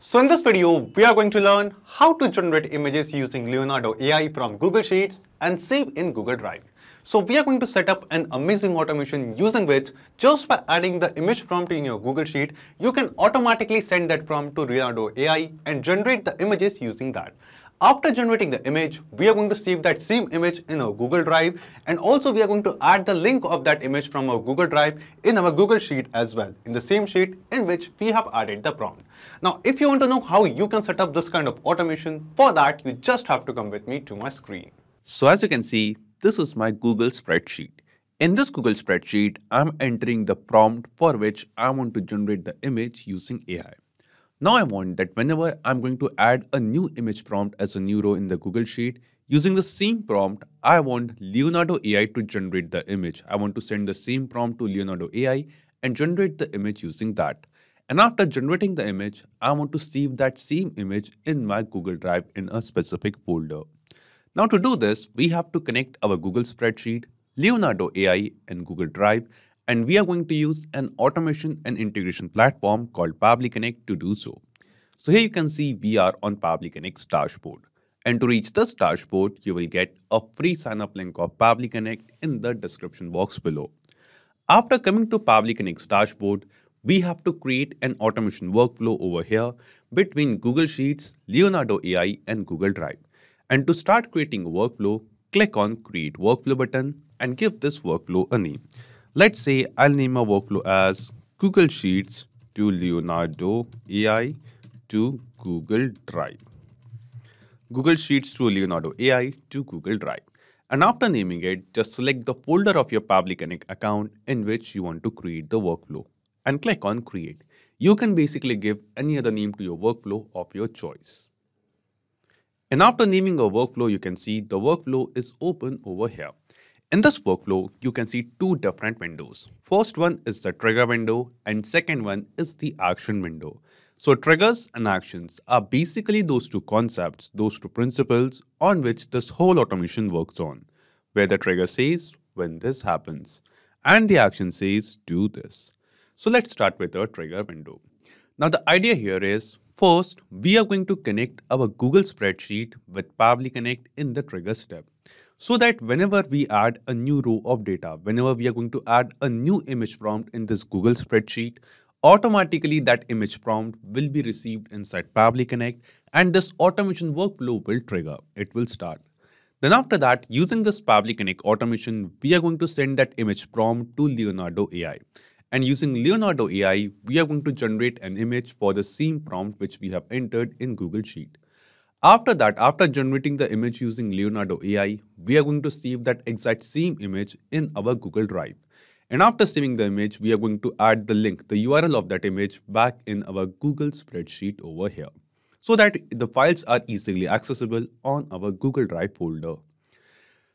So in this video, we are going to learn how to generate images using Leonardo AI from Google Sheets and save in Google Drive. So we are going to set up an amazing automation using which just by adding the image prompt in your Google Sheet, you can automatically send that prompt to Leonardo AI and generate the images using that. After generating the image, we are going to save that same image in our Google Drive, and also we are going to add the link of that image from our Google Drive in our Google Sheet as well, in the same sheet in which we have added the prompt. Now, if you want to know how you can set up this kind of automation, for that you just have to come with me to my screen. So as you can see, this is my Google spreadsheet. In this Google spreadsheet, I'm entering the prompt for which I want to generate the image using AI. Now I want that whenever I'm going to add a new image prompt as a new row in the Google Sheet, using the same prompt, I want Leonardo AI to generate the image. I want to send the same prompt to Leonardo AI and generate the image using that. And after generating the image, I want to save that same image in my Google Drive in a specific folder. Now to do this, we have to connect our Google spreadsheet, Leonardo AI and Google Drive, and we are going to use an automation and integration platform called Pabbly Connect to do so. So here you can see we are on Pabbly Connect's dashboard. And to reach this dashboard, you will get a free sign-up link of Pabbly Connect in the description box below. After coming to Pabbly Connect's dashboard, we have to create an automation workflow over here between Google Sheets, Leonardo AI and Google Drive. And to start creating a workflow, click on Create Workflow button and give this workflow a name. Let's say I'll name my workflow as Google Sheets to Leonardo AI to Google Drive. Google Sheets to Leonardo AI to Google Drive. And after naming it, just select the folder of your Pabbly Connect account in which you want to create the workflow and click on Create. You can basically give any other name to your workflow of your choice. And after naming a workflow, you can see the workflow is open over here. In this workflow, you can see two different windows. First one is the trigger window and second one is the action window. So triggers and actions are basically those two concepts, those two principles on which this whole automation works on, where the trigger says when this happens and the action says do this. So let's start with the trigger window. Now the idea here is, first, we are going to connect our Google spreadsheet with Pabbly Connect in the trigger step, so that whenever we add a new row of data, whenever we are going to add a new image prompt in this Google spreadsheet, automatically that image prompt will be received inside Pabbly Connect and this automation workflow will trigger. It will start. Then after that, using this Pabbly Connect automation, we are going to send that image prompt to Leonardo AI. And using Leonardo AI, we are going to generate an image for the same prompt which we have entered in Google Sheet. After that, after generating the image using Leonardo AI, we are going to save that exact same image in our Google Drive. And after saving the image, we are going to add the link, the URL of that image back in our Google spreadsheet over here, so that the files are easily accessible on our Google Drive folder.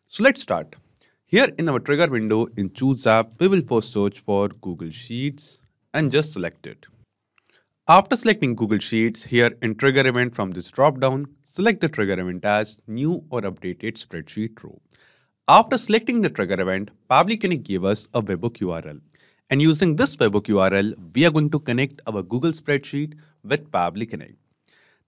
So let's start. Here in our trigger window in Choose App, we will first search for Google Sheets and just select it. After selecting Google Sheets, here in Trigger Event from this drop-down, select the trigger event as New or Updated Spreadsheet Row. After selecting the trigger event, Pabbly Connect gave us a webhook URL. And using this webhook URL, we are going to connect our Google spreadsheet with Pabbly Connect.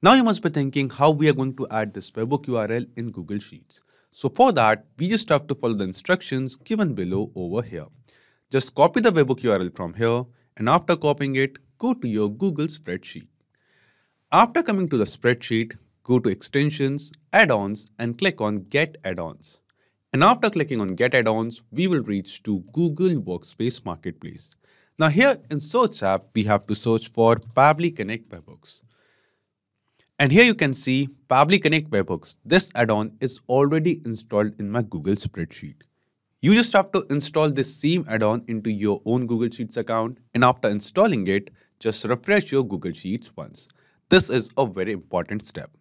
Now you must be thinking how we are going to add this webhook URL in Google Sheets. So for that, we just have to follow the instructions given below over here. Just copy the webhook URL from here and after copying it, go to your Google spreadsheet. After coming to the spreadsheet, go to Extensions, Add-ons and click on Get Add-ons. And after clicking on Get Add-ons, we will reach to Google Workspace Marketplace. Now here in Search app, we have to search for Pabbly Connect Webhooks. And here you can see Pabbly Connect Webhooks. This add-on is already installed in my Google spreadsheet. You just have to install this same add-on into your own Google Sheets account, and after installing it, just refresh your Google Sheets once. This is a very important step.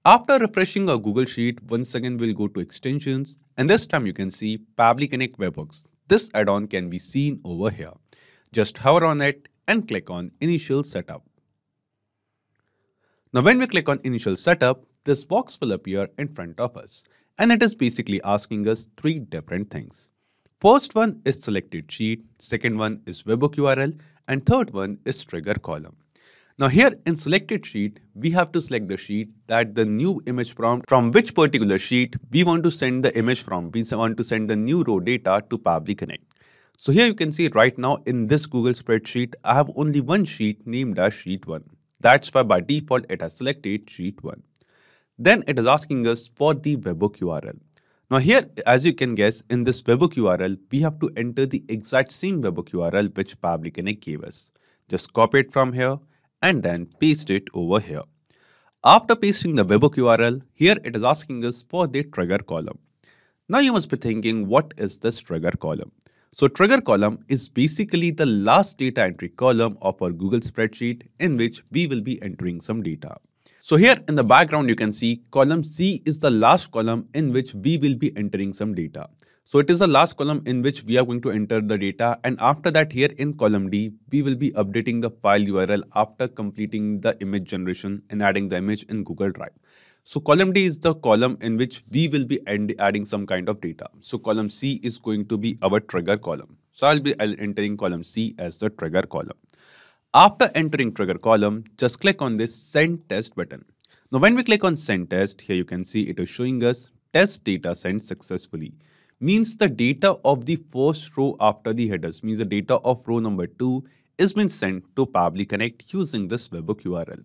After refreshing our Google Sheet, once again we'll go to Extensions, and this time you can see Pabbly Connect Webhooks. This add-on can be seen over here. Just hover on it and click on Initial Setup. Now when we click on Initial Setup, this box will appear in front of us and it is basically asking us three different things. First one is selected sheet, second one is webhook URL and third one is trigger column. Now here in selected sheet, we have to select the sheet that the new image prompt from which particular sheet we want to send the image from. We want to send the new row data to Pabbly Connect. So here you can see right now in this Google spreadsheet, I have only one sheet named as sheet 1. That's why by default it has selected sheet 1. Then it is asking us for the webhook URL. Now here, as you can guess, in this webhook URL, we have to enter the exact same webhook URL which Pabbly Connect gave us. Just copy it from here and then paste it over here. After pasting the webhook URL, here it is asking us for the trigger column. Now you must be thinking, what is this trigger column? So trigger column is basically the last data entry column of our Google spreadsheet in which we will be entering some data. So here in the background you can see column C is the last column in which we will be entering some data. So it is the last column in which we are going to enter the data, and after that here in column D we will be updating the file URL after completing the image generation and adding the image in Google Drive. So column D is the column in which we will be adding some kind of data. So column C is going to be our trigger column. So I'll be entering column C as the trigger column. After entering trigger column, just click on this send test button. Now when we click on send test, here you can see it is showing us test data sent successfully. Means the data of the first row after the headers, means the data of row number 2 is been sent to Pabbly Connect using this webhook URL.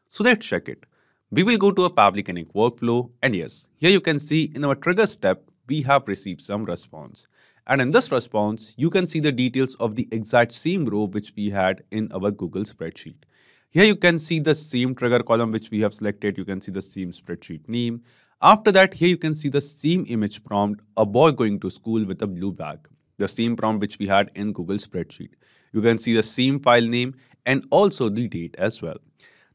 So let's check it. We will go to a Pabbly Connect workflow, and yes, here you can see in our trigger step, we have received some response. And in this response, you can see the details of the exact same row which we had in our Google spreadsheet. Here you can see the same trigger column which we have selected. You can see the same spreadsheet name. After that, here you can see the same image prompt, a boy going to school with a blue bag. The same prompt which we had in Google spreadsheet. You can see the same file name and also the date as well.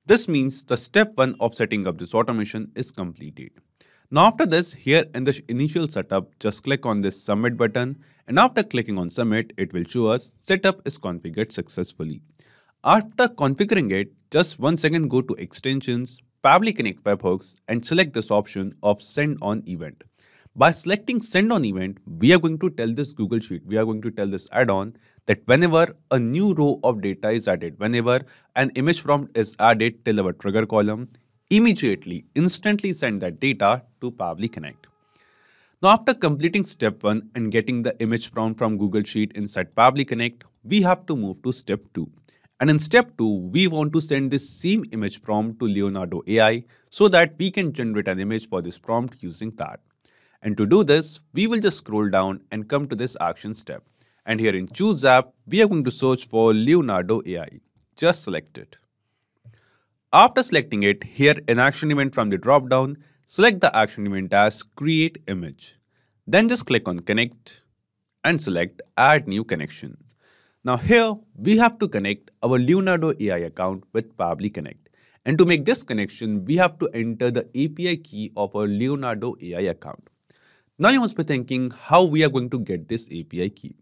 This means the step 1 of setting up this automation is completed. Now after this, here in the initial setup, just click on this submit button, and after clicking on submit, it will show us setup is configured successfully. After configuring it, just once again go to extensions, Pabbly Connect webhooks, and select this option of send on event. By selecting send on event, we are going to tell this Google Sheet, we are going to tell this add-on that whenever a new row of data is added, whenever an image prompt is added till our trigger column, immediately, instantly send that data to Pabbly Connect. Now after completing step 1 and getting the image prompt from Google Sheet inside Pabbly Connect, we have to move to step 2. And in step 2, we want to send this same image prompt to Leonardo AI so that we can generate an image for this prompt using that. And to do this, we will just scroll down and come to this action step. And here in choose app, we are going to search for Leonardo AI. Just select it. After selecting it, here in action event from the drop down, select the action event as create image. Then just click on connect and select add new connection. Now here we have to connect our Leonardo AI account with Pabbly Connect. And to make this connection, we have to enter the API key of our Leonardo AI account. Now you must be thinking how we are going to get this API key.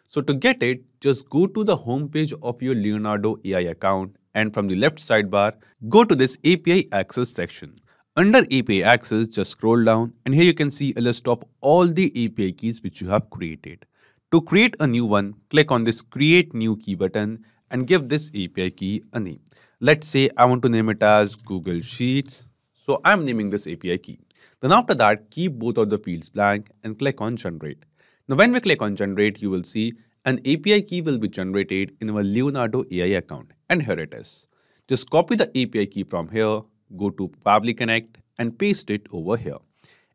So to get it, just go to the home page of your Leonardo AI account, and from the left sidebar, go to this API Access section. Under API Access, just scroll down, and here you can see a list of all the API keys which you have created. To create a new one, click on this Create New Key button and give this API key a name. Let's say I want to name it as Google Sheets. So I'm naming this API key. Then after that, keep both of the fields blank and click on Generate. Now when we click on Generate, you will see an API key will be generated in our Leonardo AI account. And here it is. Just copy the API key from here, go to Pabbly Connect and paste it over here.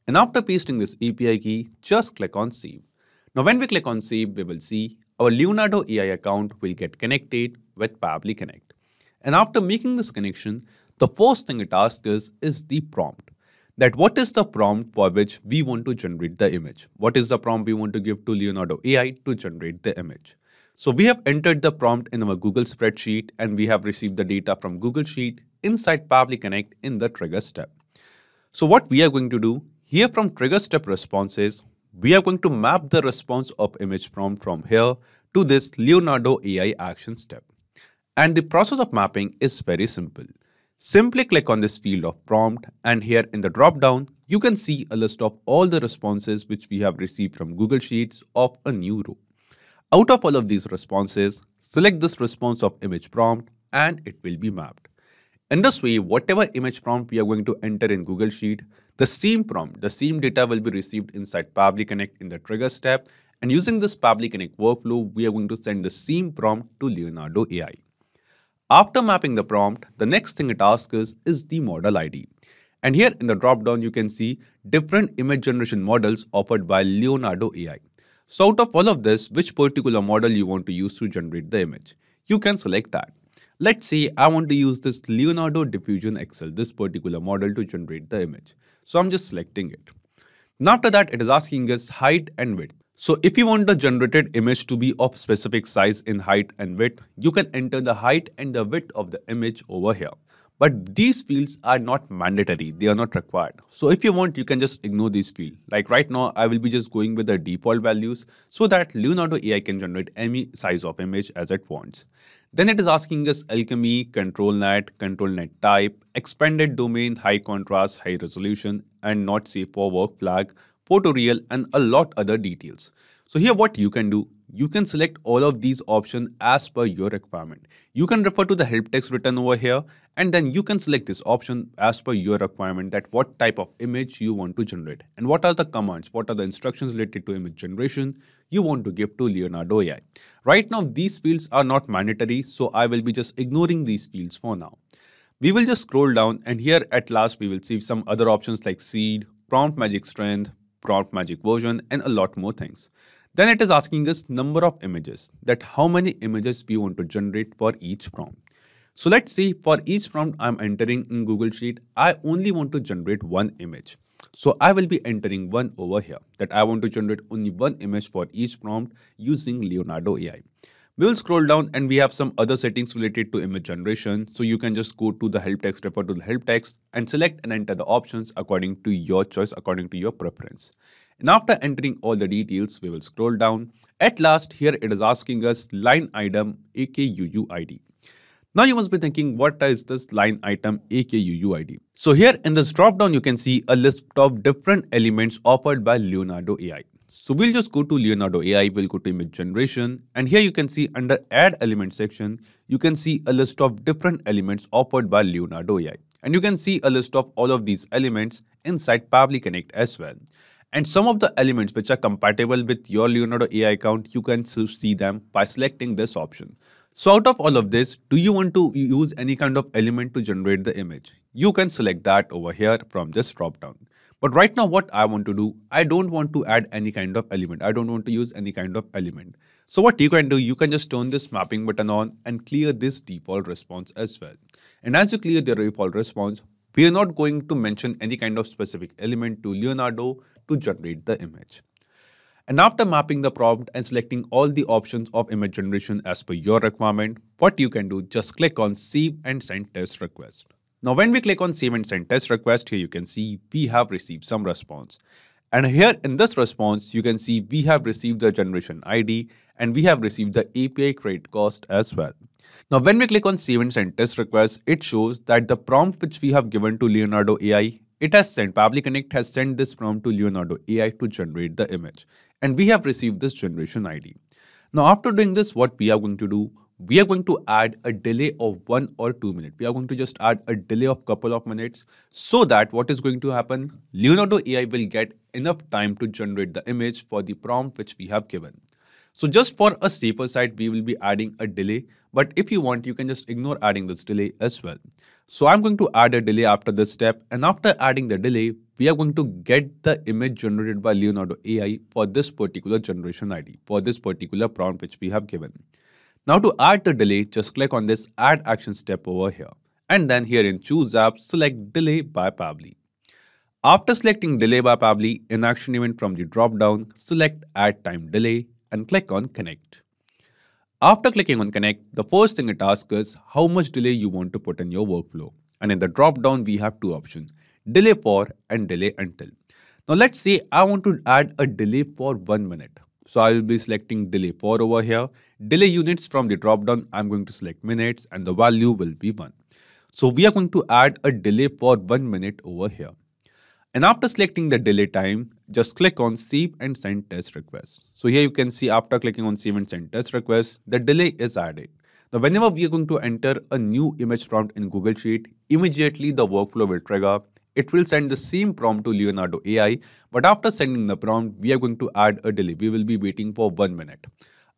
And after pasting this API key, just click on Save. Now when we click on Save, we will see our Leonardo AI account will get connected with Pabbly Connect. And after making this connection, the first thing it asks us is the prompt. That what is the prompt for which we want to generate the image? What is the prompt we want to give to Leonardo AI to generate the image? So we have entered the prompt in our Google spreadsheet and we have received the data from Google Sheet inside Pabbly Connect in the trigger step. So what we are going to do here from trigger step responses, we are going to map the response of image prompt from here to this Leonardo AI action step. And the process of mapping is very simple. Simply click on this field of prompt, and here in the drop down, you can see a list of all the responses which we have received from Google Sheets of a new row. Out of all of these responses, select this response of image prompt and it will be mapped. In this way, whatever image prompt we are going to enter in Google Sheet, the same prompt, the same data will be received inside Pabbly Connect in the Triggers tab. And using this Pabbly Connect workflow, we are going to send the same prompt to Leonardo AI. After mapping the prompt, the next thing it asks us is the model ID. And here in the drop-down, you can see different image generation models offered by Leonardo AI. So out of all of this, which particular model you want to use to generate the image? You can select that. Let's say I want to use this Leonardo Diffusion XL, this particular model to generate the image. So I'm just selecting it. And after that, it is asking us height and width. So if you want the generated image to be of specific size in height and width, you can enter the height and the width of the image over here. But these fields are not mandatory, they are not required. So if you want, you can just ignore these fields. Like right now, I will be just going with the default values so that Leonardo AI can generate any size of image as it wants. Then it is asking us alchemy, control net type, expanded domain, high contrast, high resolution, and not safe for work flag, photoreal, and a lot other details. So here what you can do, you can select all of these options as per your requirement. You can refer to the help text written over here, and then you can select this option as per your requirement, that what type of image you want to generate and what are the commands, what are the instructions related to image generation you want to give to Leonardo AI. Right now these fields are not mandatory, so I will be just ignoring these fields for now. We will just scroll down, and here at last we will see some other options like seed, prompt magic strength, prompt magic version, and a lot more things. Then it is asking us number of images, that how many images we want to generate for each prompt. So let's see, for each prompt I'm entering in Google Sheet, I only want to generate one image. So I will be entering one over here, that I want to generate only one image for each prompt using Leonardo AI. We will scroll down and we have some other settings related to image generation. So you can just go to the help text, refer to the help text, and select and enter the options according to your choice, according to your preference. And after entering all the details, we will scroll down. At last, here it is asking us line item AKUUID. Now you must be thinking, what is this line item AKUUID? So here in this drop down, you can see a list of different elements offered by Leonardo AI. So we'll just go to Leonardo AI, we'll go to image generation, and here you can see under add element section, you can see a list of different elements offered by Leonardo AI. And you can see a list of all of these elements inside Pabbly Connect as well. And some of the elements which are compatible with your Leonardo AI account, you can see them by selecting this option. So out of all of this, do you want to use any kind of element to generate the image? You can select that over here from this drop down. But right now what I want to do, I don't want to add any kind of element. I don't want to use any kind of element. So what you can do, you can just turn this mapping button on and clear this default response as well. And as you clear the default response, we are not going to mention any kind of specific element to Leonardo to generate the image. And after mapping the prompt and selecting all the options of image generation as per your requirement, what you can do, just click on Save and Send Test Request. Now when we click on Save and Send Test Request, here you can see we have received some response. And here in this response, you can see we have received the generation ID and we have received the API credit cost as well. Now when we click on Save and Send Test Request, it shows that the prompt which we have given to Leonardo AI, it has sent, Pabbly Connect has sent this prompt to Leonardo AI to generate the image. And we have received this generation ID. Now after doing this, what we are going to do, we are going to add a delay of 1 or 2 minutes. We are going to just add a delay of couple of minutes, so that what is going to happen, Leonardo AI will get enough time to generate the image for the prompt which we have given. So just for a safer side, we will be adding a delay, but if you want, you can just ignore adding this delay as well. So I'm going to add a delay after this step, and after adding the delay, we are going to get the image generated by Leonardo AI for this particular generation ID, for this particular prompt which we have given. Now to add the delay, just click on this Add Action step over here. And then here in Choose App, select Delay by Pabbly. After selecting Delay by Pabbly, in Action Event from the drop-down, select Add Time Delay and click on Connect. After clicking on Connect, the first thing it asks is how much delay you want to put in your workflow. And in the drop-down, we have two options, Delay For and Delay Until. Now let's say I want to add a delay for 1 minute. So I will be selecting delay for over here. Delay units from the drop down, I'm going to select minutes and the value will be 1. So we are going to add a delay for 1 minute over here. And after selecting the delay time, just click on Save and Send Test Request. So here you can see after clicking on Save and Send Test Request, the delay is added. Now, whenever we are going to enter a new image prompt in Google Sheet, immediately the workflow will trigger. It will send the same prompt to Leonardo AI, but after sending the prompt, we are going to add a delay. We will be waiting for 1 minute.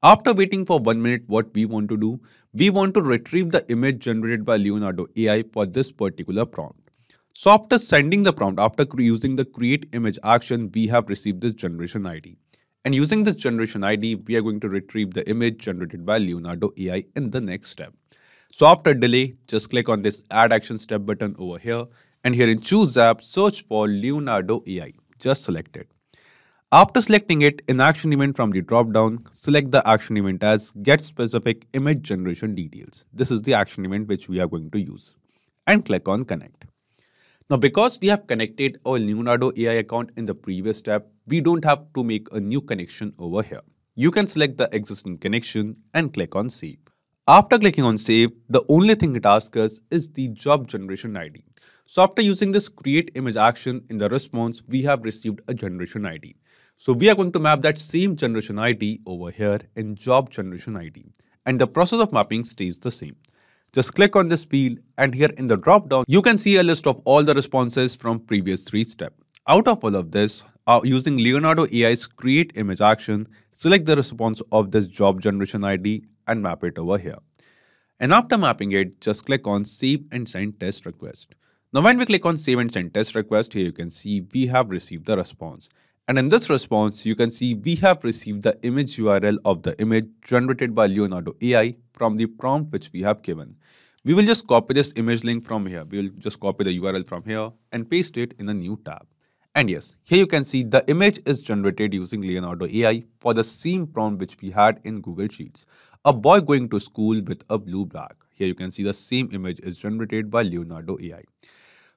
After waiting for 1 minute, what we want to do, we want to retrieve the image generated by Leonardo AI for this particular prompt. So after sending the prompt, after using the create image action, we have received this generation ID. And using this generation ID, we are going to retrieve the image generated by Leonardo AI in the next step. So after delay, just click on this add action step button over here. And here in choose app, search for Leonardo AI. Just select it. After selecting it, in action event from the drop down, select the action event as get specific image generation details. This is the action event which we are going to use. And click on connect. Now, because we have connected our Leonardo AI account in the previous step, we don't have to make a new connection over here. You can select the existing connection and click on save. After clicking on save, the only thing it asks us is the job generation ID. So after using this create image action in the response, we have received a generation ID. So we are going to map that same generation ID over here in job generation ID. And the process of mapping stays the same. Just click on this field and here in the drop down, you can see a list of all the responses from previous 3 steps. Out of all of this, using Leonardo AI's create image action, select the response of this job generation ID and map it over here. And after mapping it, just click on save and send test request. Now when we click on save and send test request, here you can see we have received the response. And in this response, you can see we have received the image URL of the image generated by Leonardo AI from the prompt which we have given. We will just copy this image link from here. We will just copy the URL from here and paste it in a new tab. And yes, here you can see the image is generated using Leonardo AI for the same prompt which we had in Google Sheets. A boy going to school with a blue bag. Here you can see the same image is generated by Leonardo AI.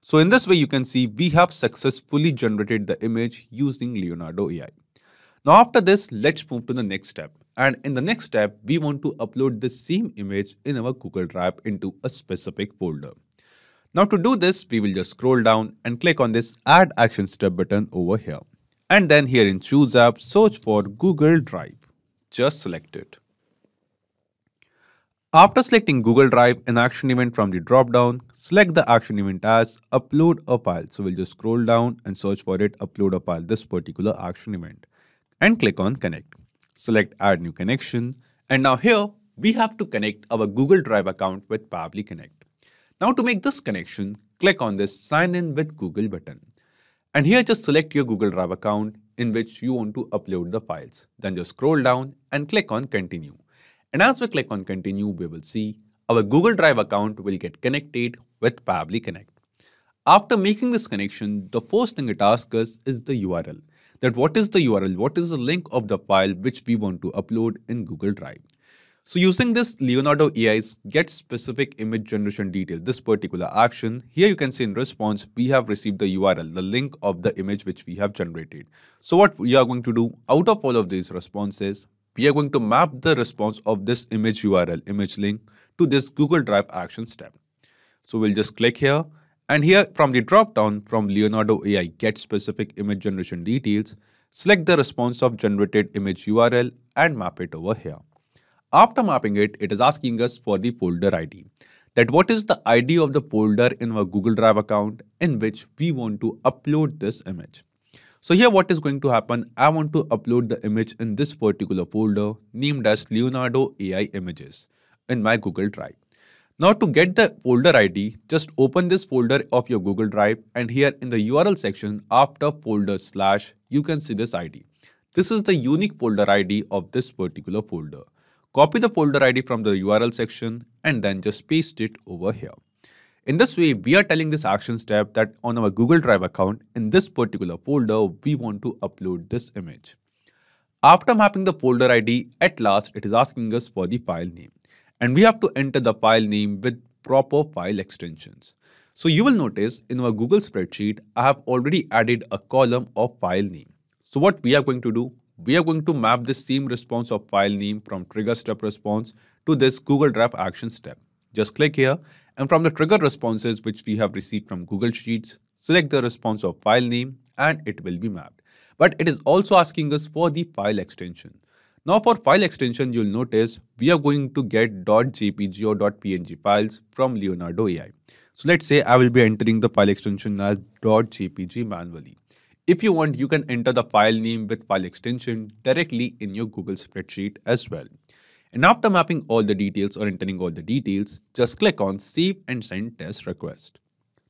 So in this way, you can see we have successfully generated the image using Leonardo AI. Now after this, let's move to the next step. And in the next step, we want to upload the same image in our Google Drive into a specific folder. Now to do this, we will just scroll down and click on this add action step button over here. And then here in choose app, search for Google Drive. Just select it. After selecting Google Drive, an action event from the drop-down, select the action event as upload a file. So we'll just scroll down and search for it, upload a file, this particular action event. And click on connect. Select add new connection. And now here, we have to connect our Google Drive account with Pabbly Connect. Now to make this connection, click on this sign in with Google button. And here just select your Google Drive account in which you want to upload the files. Then just scroll down and click on continue. And as we click on continue, we will see our Google Drive account will get connected with Pabbly Connect. After making this connection, the first thing it asks us is the URL. That what is the URL? What is the link of the file which we want to upload in Google Drive? So using this Leonardo AI's get specific image generation detail, this particular action, here you can see in response, we have received the URL, the link of the image which we have generated. So what we are going to do out of all of these responses, we are going to map the response of this image URL, image link to this Google Drive action step. So we'll just click here and here from the drop down from Leonardo AI get specific image generation details, select the response of generated image URL and map it over here. After mapping it, it is asking us for the folder ID. That what is the ID of the folder in our Google Drive account in which we want to upload this image. So here what is going to happen, I want to upload the image in this particular folder named as Leonardo AI Images in my Google Drive. Now to get the folder ID, just open this folder of your Google Drive and here in the URL section after folder slash, you can see this ID. This is the unique folder ID of this particular folder. Copy the folder ID from the URL section and then just paste it over here. In this way, we are telling this action step that on our Google Drive account, in this particular folder, we want to upload this image. After mapping the folder ID, at last, it is asking us for the file name. And we have to enter the file name with proper file extensions. So you will notice in our Google spreadsheet, I have already added a column of file name. So what we are going to do, we are going to map the same response of file name from trigger step response to this Google Drive action step. Just click here and from the trigger responses which we have received from Google Sheets, select the response of file name and it will be mapped. But it is also asking us for the file extension. Now for file extension, you'll notice we are going to get .jpg or .png files from Leonardo AI. So let's say I will be entering the file extension as .jpg manually. If you want, you can enter the file name with file extension directly in your Google spreadsheet as well. And after mapping all the details or entering all the details, just click on Save and Send Test Request.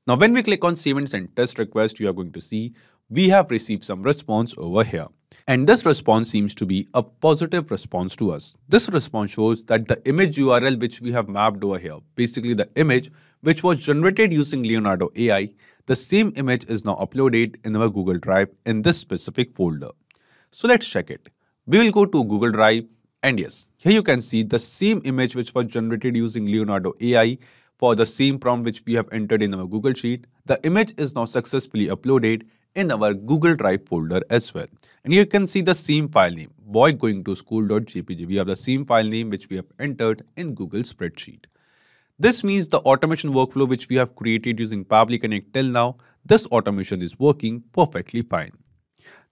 Now when we click on Save and Send Test Request, you are going to see we have received some response over here. And this response seems to be a positive response to us. This response shows that the image URL which we have mapped over here, basically the image which was generated using Leonardo AI, the same image is now uploaded in our Google Drive in this specific folder. So let's check it. We will go to Google Drive, and yes, here you can see the same image which was generated using Leonardo AI for the same prompt which we have entered in our Google Sheet. The image is now successfully uploaded in our Google Drive folder as well. And you can see the same file name, boy going to school.jpg. We have the same file name which we have entered in Google spreadsheet. This means the automation workflow which we have created using Pabbly Connect till now, this automation is working perfectly fine.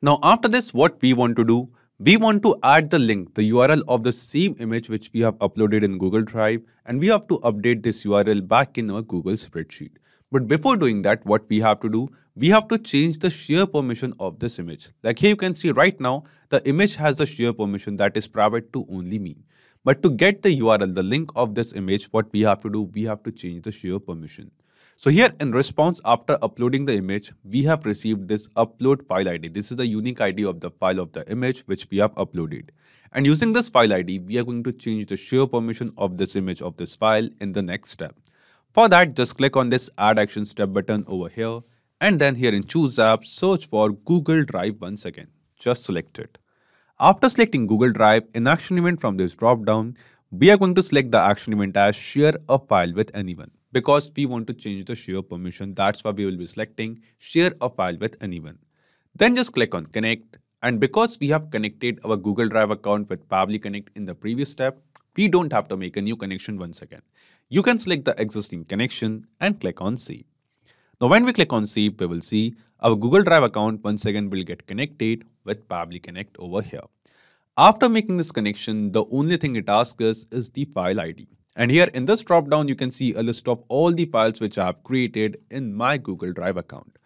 Now after this, what we want to do, we want to add the link, the URL of the same image which we have uploaded in Google Drive, and we have to update this URL back in our Google spreadsheet. But before doing that, what we have to do, we have to change the share permission of this image. Like here you can see right now, the image has the share permission that is private to only me. But to get the URL, the link of this image, what we have to do, we have to change the share permission. So here in response, after uploading the image, we have received this upload file ID. This is the unique ID of the file of the image which we have uploaded. And using this file ID, we are going to change the share permission of this image of this file in the next step. For that, just click on this Add Action Step button over here. And then here in Choose App, search for Google Drive once again. Just select it. After selecting Google Drive, in Action Event from this drop down, we are going to select the action event as Share a File with Anyone. Because we want to change the share permission, that's why we will be selecting Share a File with Anyone. Then just click on Connect, and because we have connected our Google Drive account with Pabbly Connect in the previous step, we don't have to make a new connection once again. You can select the existing connection and click on Save. Now when we click on Save, we will see our Google Drive account once again will get connected with Pabbly Connect over here. After making this connection, the only thing it asks us is the file ID. And here in this drop down, you can see a list of all the files which I have created in my Google Drive account.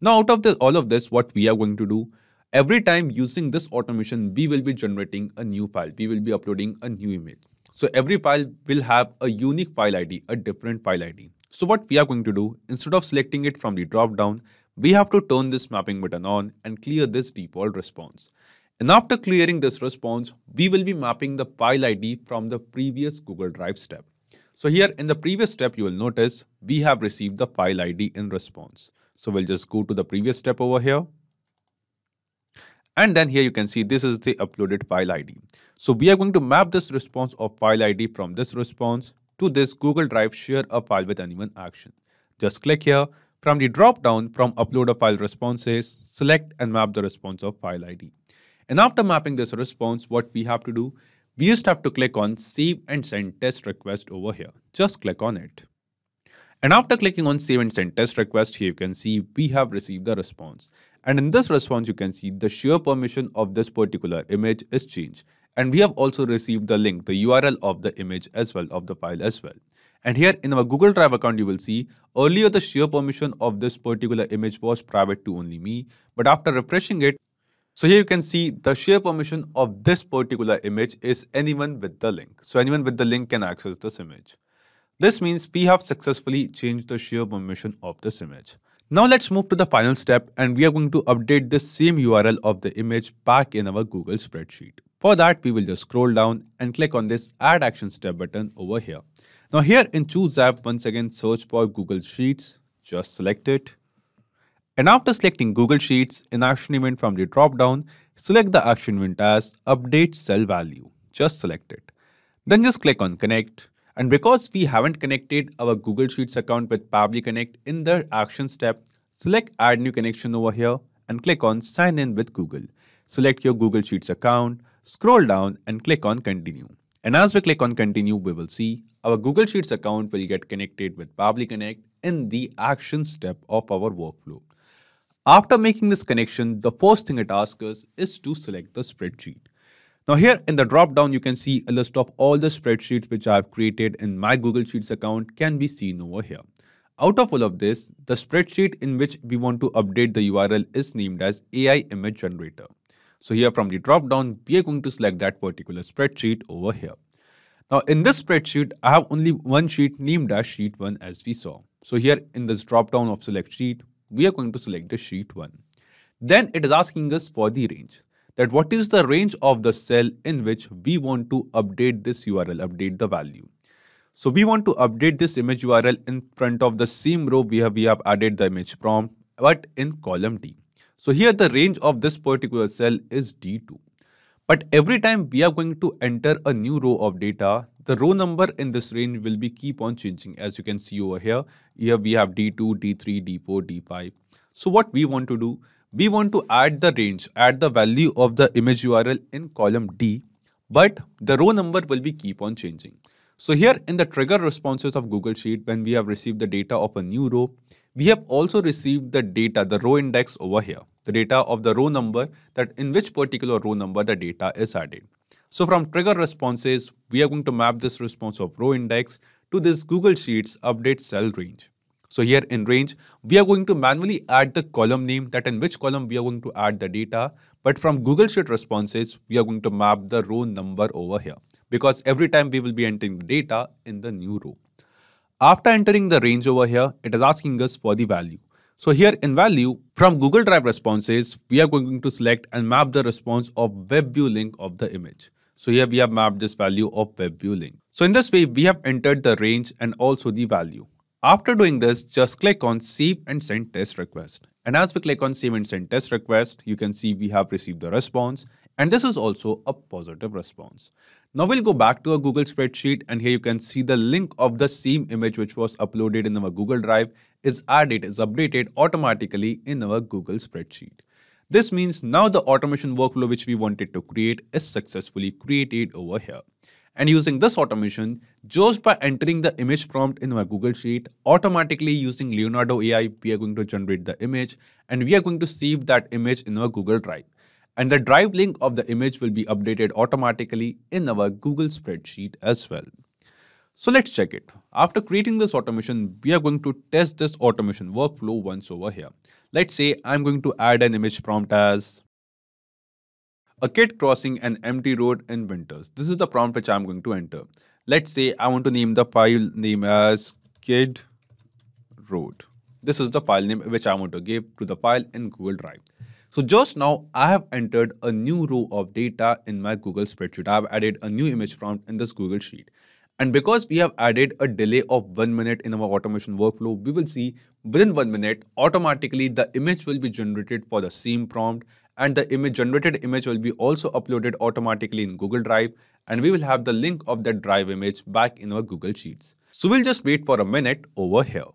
Now out of all of this, what we are going to do, every time using this automation, we will be generating a new file. We will be uploading a new image. So every file will have a unique file ID, a different file ID. So what we are going to do, instead of selecting it from the drop down, we have to turn this mapping button on and clear this default response. And after clearing this response, we will be mapping the file ID from the previous Google Drive step. So here in the previous step, you will notice we have received the file ID in response. So we'll just go to the previous step over here. And then here you can see this is the uploaded file ID. So we are going to map this response of file ID from this response to this Google Drive Share a File with Anyone action. Just click here. From the drop down from Upload a File Responses, select and map the response of file ID. And after mapping this response, what we have to do, we just have to click on Save and Send Test Request over here. Just click on it. And after clicking on Save and Send Test Request, here you can see we have received the response. And in this response, you can see the share permission of this particular image is changed. And we have also received the link, the URL of the image as well, of the file as well. And here in our Google Drive account, you will see earlier the share permission of this particular image was private to only me. But after refreshing it, so here you can see the share permission of this particular image is anyone with the link. So anyone with the link can access this image. This means we have successfully changed the share permission of this image. Now let's move to the final step, and we are going to update this same URL of the image back in our Google spreadsheet. For that, we will just scroll down and click on this Add Action Step button over here. Now here in Choose App, once again search for Google Sheets, just select it. And after selecting Google Sheets, in Action Event from the drop down, select the action event as Update Cell Value, just select it. Then just click on Connect. And because we haven't connected our Google Sheets account with Pabbly Connect in the action step, select Add New Connection over here and click on Sign In with Google. Select your Google Sheets account, scroll down and click on Continue. And as we click on Continue, we will see our Google Sheets account will get connected with Pabbly Connect in the action step of our workflow. After making this connection, the first thing it asks us is to select the spreadsheet. Now here in the drop down, you can see a list of all the spreadsheets which I have created in my Google Sheets account can be seen over here. Out of all of this, the spreadsheet in which we want to update the URL is named as AI Image Generator. So here from the drop down, we are going to select that particular spreadsheet over here. Now in this spreadsheet, I have only one sheet named as sheet 1 as we saw. So here in this drop down of select sheet, we are going to select the sheet 1. Then it is asking us for the range. That what is the range of the cell in which we want to update this URL, update the value. So we want to update this image URL in front of the same row we have added the image prompt, but in column D. So here the range of this particular cell is D2. But every time we are going to enter a new row of data, the row number in this range will be keep on changing. As you can see over here, here we have D2, D3, D4, D5. So what we want to do, we want to add the range, add the value of the image URL in column D, but the row number will be keep on changing. So here in the trigger responses of Google Sheet, when we have received the data of a new row, we have also received the data, the row index over here, the data of the row number, that in which particular row number the data is added. So from trigger responses, we are going to map this response of row index to this Google Sheets update cell range. So here in range, we are going to manually add the column name, that in which column we are going to add the data. But from Google Sheet responses, we are going to map the row number over here, because every time we will be entering the data in the new row. After entering the range over here, it is asking us for the value. So here in value, from Google Drive responses, we are going to select and map the response of web view link of the image. So here we have mapped this value of web view link. So in this way, we have entered the range and also the value. After doing this, just click on Save and Send Test Request. And as we click on Save and Send Test Request, you can see we have received the response. And this is also a positive response. Now we'll go back to a Google spreadsheet, and here you can see the link of the same image which was uploaded in our Google Drive is updated automatically in our Google spreadsheet. This means now the automation workflow which we wanted to create is successfully created over here. And using this automation, just by entering the image prompt in our Google Sheet, automatically using Leonardo AI, we are going to generate the image and we are going to save that image in our Google Drive. And the drive link of the image will be updated automatically in our Google spreadsheet as well. So let's check it. After creating this automation, we are going to test this automation workflow once over here. Let's say I'm going to add an image prompt as a kid crossing an empty road in winters. This is the prompt which I'm going to enter. Let's say I want to name the file name as kid road. This is the file name which I want to give to the file in Google Drive. So just now I have entered a new row of data in my Google spreadsheet. I have added a new image prompt in this Google Sheet. And because we have added a delay of 1 minute in our automation workflow, we will see within 1 minute, automatically the image will be generated for the same prompt, and the generated image will be also uploaded automatically in Google Drive, and we will have the link of that drive image back in our Google Sheets. So we'll just wait for a minute over here.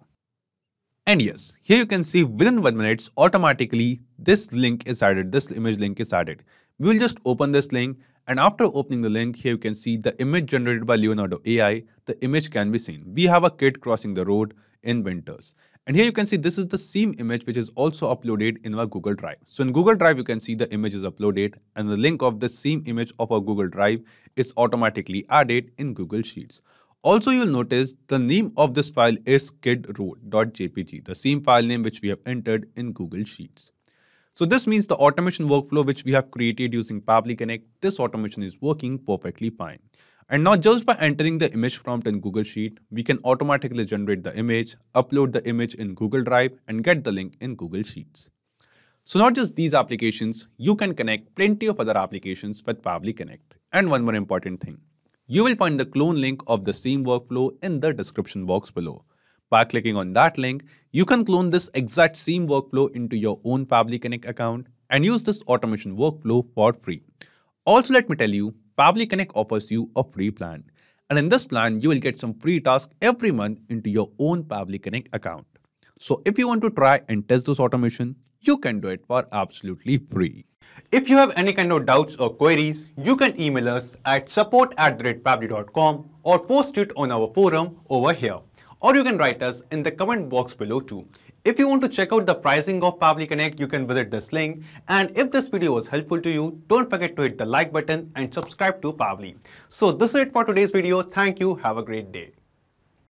And yes, here you can see within 1 minute, automatically this link is added, this image link is added. We will just open this link, and after opening the link, here you can see the image generated by Leonardo AI, the image can be seen. We have a kid crossing the road in winters. And here you can see this is the same image which is also uploaded in our Google Drive. So in Google Drive, you can see the image is uploaded and the link of the same image of our Google Drive is automatically added in Google Sheets. Also, you'll notice the name of this file is kidroad.jpg, the same file name which we have entered in Google Sheets. So this means the automation workflow which we have created using Pabbly Connect, this automation is working perfectly fine. And now just by entering the image prompt in Google Sheet, we can automatically generate the image, upload the image in Google Drive and get the link in Google Sheets. So not just these applications, you can connect plenty of other applications with Pabbly Connect. And one more important thing, you will find the clone link of the same workflow in the description box below. By clicking on that link, you can clone this exact same workflow into your own Pabbly Connect account and use this automation workflow for free. Also, let me tell you, Pabbly Connect offers you a free plan. And in this plan, you will get some free tasks every month into your own Pabbly Connect account. So if you want to try and test this automation, you can do it for absolutely free. If you have any kind of doubts or queries, you can email us at support@pabbly.com or post it on our forum over here. Or you can write us in the comment box below too. If you want to check out the pricing of Pabbly Connect, you can visit this link. And if this video was helpful to you, don't forget to hit the like button and subscribe to Pabbly. So this is it for today's video. Thank you. Have a great day.